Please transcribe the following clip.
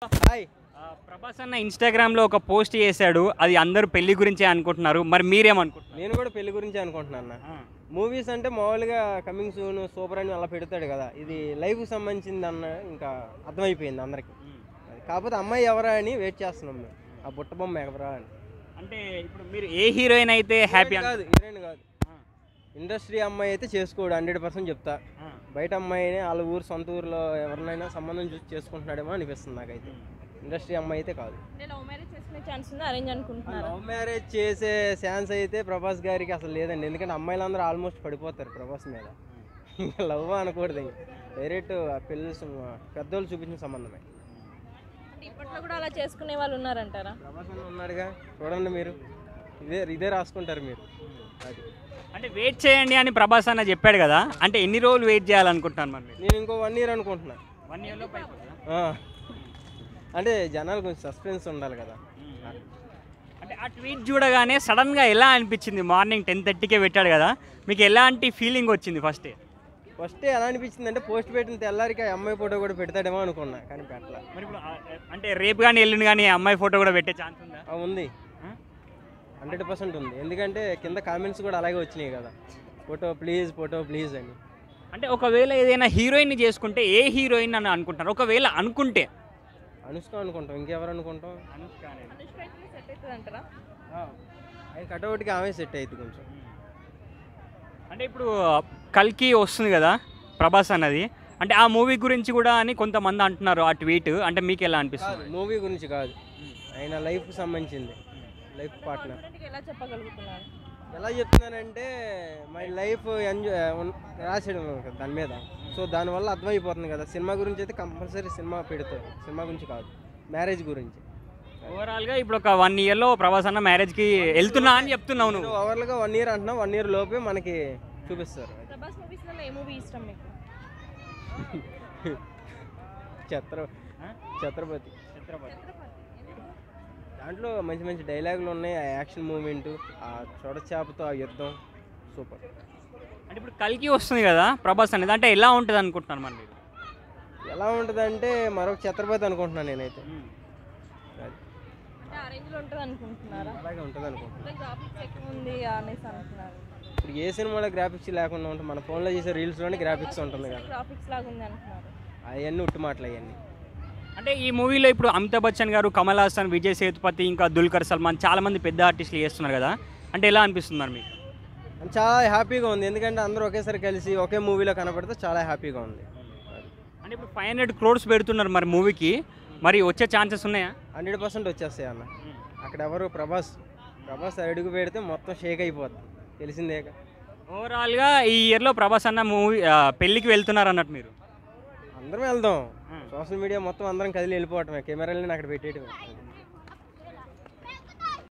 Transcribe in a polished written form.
Hi. Prabhas అన్న ఇన్‌స్టాగ్రామ్‌లో ఒక పోస్ట్ చేశాడు. అది అందరూ పెళ్లి గురించే అనుకుంటున్నారు. మరి మీరేమనుకుంటున్నారు? నేను కూడా పెళ్లి గురించే అనుకుంటున్నాను అన్న. ఆ! మూవీస్ అంటే మామూలుగా కమింగ్ సూన్, సూపర్ అని అలా పెడతాడు కదా. ఇది లైఫ్‌కి సంబంధించింది అన్న ఇంకా అర్థమైపోయింది అందరికి. అది కాకపోతే అమ్మాయి ఎవరా అని వెయిట్ చేస్తున్నాం మేము. ఆ బుట్ట బొమ్మ ఎవరా అని. అంటే ఇప్పుడు మీరు ఏ హీరోయిన్ అయితే హ్యాపీ కాదు, హీరోయిన్ కాదు. ఆ! ఇండస్ట్రీ అమ్మాయి అయితే చేసుకోడు 100% చెప్తా. ఆ! బయట అమ్మాయిని వాళ్ళ ఊరు సొంత ఊరిలో ఎవరినైనా సంబంధం చూసి చేసుకుంటున్నాడేమో అనిపిస్తుంది నాకైతే. ఇండస్ట్రీ అమ్మాయి అయితే కాదు. లవ్ మ్యారేజ్ చేసుకునే ఛాన్స్ ఉందా అరేంజ్ అనుకుంటున్నారా? లవ్ మ్యారేజ్ చేసే ఛాన్స్ అయితే ప్రభాస్ గారికి అసలు లేదండి. ఎందుకంటే అమ్మాయిలందరూ ఆల్మోస్ట్ పడిపోతారు ప్రభాస్ మీద. ఇంకా లవ్ అనకూడదు, ఇంకా డైరెక్ట్ పెళ్ళి పెద్దోళ్ళు చూపించిన సంబంధమే. అంటే ఇప్పట్లో కూడా అలా చేసుకునే వాళ్ళు ఉన్నారంటారా? ప్రభాస్ అన్న ఉన్నాడుగా, చూడండి మీరు, ఇదే రాసుకుంటారు మీరు. అది అంటే వెయిట్ చేయండి అని ప్రభాస్ అన్న చెప్పాడు కదా. అంటే ఎన్ని రోజులు వెయిట్ చేయాలనుకుంటున్నాను మరి మీరు? నేను ఇంకో 1 year అనుకుంటున్నా. 1 ఇయర్ లోపు అయిపోతుందా? ఆ. అంటే జనాలు కొంచెం సస్పెన్స్ ఉండాలి కదా. అంటే ఆ ట్వీట్ చూడగానే సడన్గా ఎలా అనిపించింది? మార్నింగ్ 10:30కే పెట్టాడు కదా, మీకు ఎలాంటి ఫీలింగ్ వచ్చింది ఫస్ట్ ఎలా అనిపించింది అంటే పోస్ట్ పెట్టిన తెల్లారికి ఆ అమ్మాయి ఫోటో కూడా పెడతాడేమో అనుకున్నా, కానీ పెట్టలా. మరి ఇప్పుడు అంటే రేపు కానీ ఎల్లుండి కానీ అమ్మాయి ఫోటో కూడా పెట్టే ఛాన్స్ ఉందా? ఉంది, 100% ఉంది. ఎందుకంటే కింద కామెంట్స్ కూడా అలాగే వచ్చినాయి కదా, ఫోటో ప్లీజ్ అని. అంటే ఒకవేళ ఏదైనా హీరోయిన్ చేసుకుంటే ఏ హీరోయిన్ అని అనుకుంటారు? ఒకవేళ అనుకుంటే అనుష్క అనుకుంటాం, ఇంకెవరు అనుకుంటాం. అనుష్క అయితే సెట్ అవుతుంది అంటారా? అది కటౌట్కి ఆమె సెట్ అవుతుంది కొంచెం. అంటే ఇప్పుడు కల్కి వస్తుంది కదా ప్రభాస్ అన్నది, అంటే ఆ మూవీ గురించి కూడా అని కొంతమంది అంటున్నారు ఆ ట్వీట్. అంటే మీకు ఎలా అనిపిస్తుంది? మూవీ గురించి కాదు, ఆయన లైఫ్కి సంబంధించింది, లైఫ్ పార్ట్నర్. కాన్ఫిడెంట్గా ఎలా చెప్పగలుగుతున్నారు? ఎలా చెప్తున్నానంటే మై లైఫ్ ఎంజాయ్ రాసాడు దాని మీద. సో దానివల్ల అర్థమైపోతుంది కదా. సినిమా గురించి అయితే కంపల్సరీ సినిమా పెడతారు, సినిమా గురించి కాదు, మ్యారేజ్ గురించి. ఓవరాల్గా ఇప్పుడు ఒక 1 ఇయర్లో ప్రభాస్ అన్న మ్యారేజ్కి వెళ్తున్నా అని చెప్తున్నావు నువ్వు. ఓవర్గా 1 year అంటున్నా, 1 year లోపే మనకి చూపిస్తారు. ప్రభాస్ మూవీస్లలో ఏ మూవీ ఇష్టం మీకు? ఛత్రపతి. దాంట్లో మంచి మంచి డైలాగులు ఉన్నాయి, ఆ యాక్షన్ మూమెంట్, ఆ చొడచాపతో ఆ యుద్ధం సూపర్. అంటే ఇప్పుడు కల్కి వస్తుంది కదా ప్రభాస్ అనేది, అంటే ఎలా ఉంటుంది అనుకుంటున్నాను మరి మీరు? ఎలా ఉంటుందంటే మరొక ఛత్రపతి అనుకుంటున్నాను నేనైతే. అది అంటే ఆ రేంజ్లో ఉంటుంది అనుకుంటున్నారా? అలాగే ఉంటుంది అనుకుంటున్నాను. గ్రాఫిక్స్ ఎక్కువ ఉంది అనేసి అంటున్నారు. ఇప్పుడు ఏ సినిమాలో గ్రాఫిక్స్ లేకుండా ఉంటుంది? మన ఫోన్లో చేసే రీల్స్లోనే గ్రాఫిక్స్ ఉంటుంది కదా. గ్రాఫిక్స్ లాగా ఉంది అంటున్నారు. అవన్నీ ఉట్టి మాటలు అవన్నీ. అంటే ఈ మూవీలో ఇప్పుడు అమితాబ్ బచ్చన్ గారు, కమల్ హాసన్, విజయ్ సేతుపతి, ఇంకా దుల్కర్ సల్మాన్, చాలామంది పెద్ద ఆర్టిస్టులు చేస్తున్నారు కదా, అంటే ఎలా అనిపిస్తుంది మరి మీకు? చాలా హ్యాపీగా ఉంది, ఎందుకంటే అందరూ ఒకేసారి కలిసి ఒకే మూవీలో కనపడితే చాలా హ్యాపీగా ఉంది. అంటే ఇప్పుడు 500 crores పెడుతున్నారు మరి మూవీకి, మరి వచ్చే ఛాన్సెస్ ఉన్నాయా? 100% వచ్చేస్తాయి అన్న. అక్కడ ఎవరు ప్రభాస్ అడుగు పెడితే మొత్తం షేక్ అయిపోద్ది, తెలిసిందేగా. ఓవరాల్గా ఈ ఇయర్లో ప్రభాస్ అన్న మూవీ పెళ్ళికి వెళ్తున్నారు అన్నట్టు మీరు? అందరం వెళ్దాం, సోషల్ మీడియా మొత్తం అందరం కదిలి వెళ్ళిపోవటమే, కెమెరాలని అక్కడ పెట్టేయటమే.